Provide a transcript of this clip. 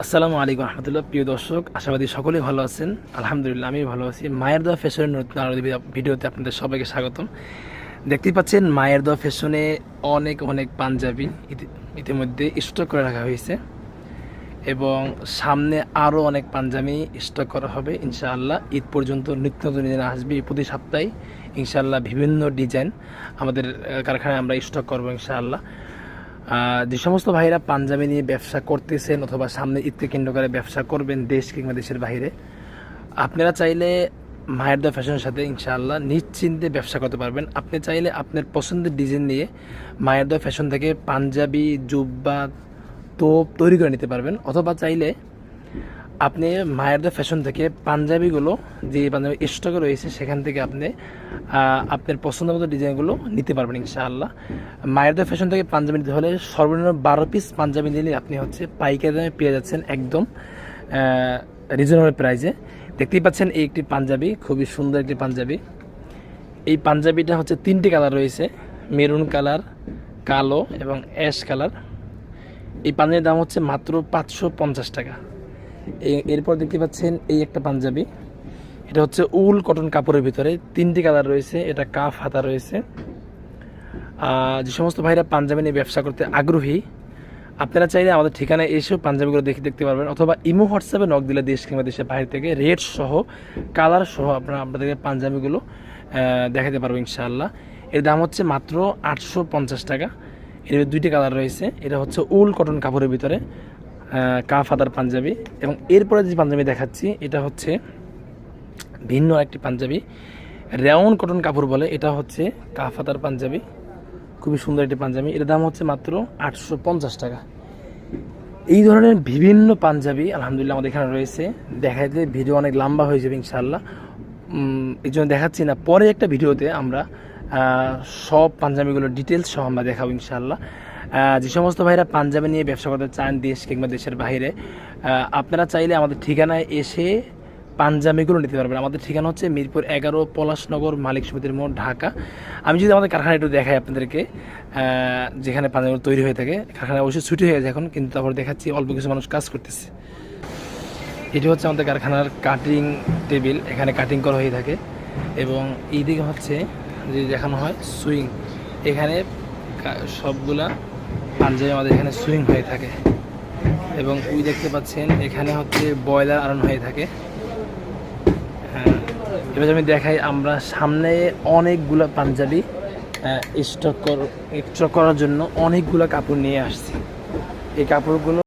আসসালামু আলাইকুম রহমতুল্লাহ। প্রিয় দর্শক, আশাবাদী সকলেই ভালো আছেন। আলহামদুলিল্লাহ আমি ভালো আছি। মায়ের দোয়া ফ্যাশনের নতুন আরো ভিডিওতে আপনাদের সবাইকে স্বাগতম। দেখতেই পাচ্ছেন মায়ের দোয়া ফ্যাশনে অনেক অনেক পাঞ্জাবি ইতিমধ্যে স্টক করে রাখা হয়েছে এবং সামনে আরও অনেক পাঞ্জাবি স্টক করা হবে ইনশাআল্লাহ। ঈদ পর্যন্ত নিত্য নতুন ডিজাইন আসবে। প্রতি সপ্তাহে ইনশাআল্লাহ বিভিন্ন ডিজাইন আমাদের কারখানায় আমরা স্টক করবো ইনশাআল্লাহ। যে সমস্ত ভাইরা পাঞ্জাবি নিয়ে ব্যবসা করতেছেন অথবা সামনে ঈদকে কেন্দ্র করে ব্যবসা করবেন দেশ কিংবা দেশের বাইরে, আপনারা চাইলে মায়ের দোয়া ফ্যাশনের সাথে ইনশাআল্লাহ নিশ্চিন্তে ব্যবসা করতে পারবেন। আপনি চাইলে আপনার পছন্দের ডিজাইন নিয়ে মায়ের দোয়া ফ্যাশন থেকে পাঞ্জাবি, জুব্বা, তোপ তৈরি করে নিতে পারবেন। অথবা চাইলে আপনি মায়ের দোয়া ফ্যাশন থেকে পাঞ্জাবিগুলো যে পাঞ্জাবি স্টকে রয়েছে সেখান থেকে আপনি আপনার পছন্দ মতো ডিজাইনগুলো নিতে পারবেন ইনশাআল্লাহ। মায়ের দোয়া ফ্যাশন থেকে পাঞ্জাবি নিতে হলে সর্বনিম্ন 12 পিস পাঞ্জাবি নিলে আপনি পাইকারি দামে পেয়ে যাচ্ছেন একদম রিজনেবল প্রাইসে। দেখতেই পাচ্ছেন এই একটি পাঞ্জাবি, খুবই সুন্দর একটি পাঞ্জাবি। এই পাঞ্জাবিটা 3টি কালার রয়েছে, মেরুন কালার, কালো এবং অ্যাশ কালার। এই পাঞ্জাবির দাম মাত্র 550 টাকা। এরপর দেখতে পাচ্ছেন এই একটা পাঞ্জাবি, এটা উল কটন কাপড়ের ভিতরে 3টি কালার রয়েছে, এটা কাফ হাতা রয়েছে। যে সমস্ত ভাইরা পাঞ্জাবি নিয়ে ব্যবসা করতে আগ্রহী, আপনারা চাইলে আমাদের ঠিকানায় এসেও পাঞ্জাবিগুলো দেখতে পারবেন, অথবা ইমো হোয়াটসঅ্যাপে নক দিলে দেশ কিংবা দেশের বাইরে থেকে রেট সহ কালার সহ আপনাদেরকে পাঞ্জাবিগুলো দেখাতে পারবো ইনশাআল্লাহ। এর দাম মাত্র 850 টাকা। এর 2টি কালার রয়েছে, এটা উল কটন কাপড়ের ভিতরে কাফ হাতার পাঞ্জাবি। এবং এরপরে যে পাঞ্জাবি দেখাচ্ছি এটা ভিন্ন একটি পাঞ্জাবি, রেওন কটন কাপড় বলে। এটা কাফ হাতার পাঞ্জাবি, খুবই সুন্দর একটি পাঞ্জাবি। এর দাম মাত্র 850 টাকা। এই ধরনের বিভিন্ন পাঞ্জাবি আলহামদুলিল্লাহ আমাদের এখানে রয়েছে। দেখাইতে ভিডিও অনেক লম্বা হয়ে যাবে ইনশাআল্লাহ, এই জন্য দেখাচ্ছি না। পরে একটা ভিডিওতে আমরা সব পাঞ্জাবিগুলোর ডিটেলস সহ আমরা দেখাবো ইনশাআল্লাহ। যে সমস্ত ভাইরা পাঞ্জাবি নিয়ে ব্যবসা করতে চান দেশ কিংবা দেশের বাইরে, আপনারা চাইলে আমাদের ঠিকানায় এসে পাঞ্জাবিগুলো নিতে পারবেন। আমাদের ঠিকানা মিরপুর 11, পলাশনগর, মালিক সমিতির মোড়, ঢাকা। আমি যদি আমাদের কারখানা একটু দেখাই আপনাদেরকে, যেখানে পাঞ্জাবিগুলো তৈরি হয়ে থাকে। কারখানা অবশ্যই ছুটি হয়ে যায় এখন, কিন্তু তারপর দেখাচ্ছি অল্প কিছু মানুষ কাজ করতেছে। এটি আমাদের কারখানার কাটিং টেবিল, এখানে কাটিং করা হয়ে থাকে। এবং এই দিকে যে দেখানো হয় সুইং, এখানে সবগুলা পাঞ্জাবি আমাদের এখানে সুইং হয়ে থাকে। এবং ওই দেখতে পাচ্ছেন এখানে বয়লার আয়রন হয়ে থাকে। এবার আমি দেখাই, আমরা সামনে অনেকগুলো পাঞ্জাবি স্টক করার জন্য অনেকগুলো কাপড় নিয়ে আসছি। এই কাপড়গুলো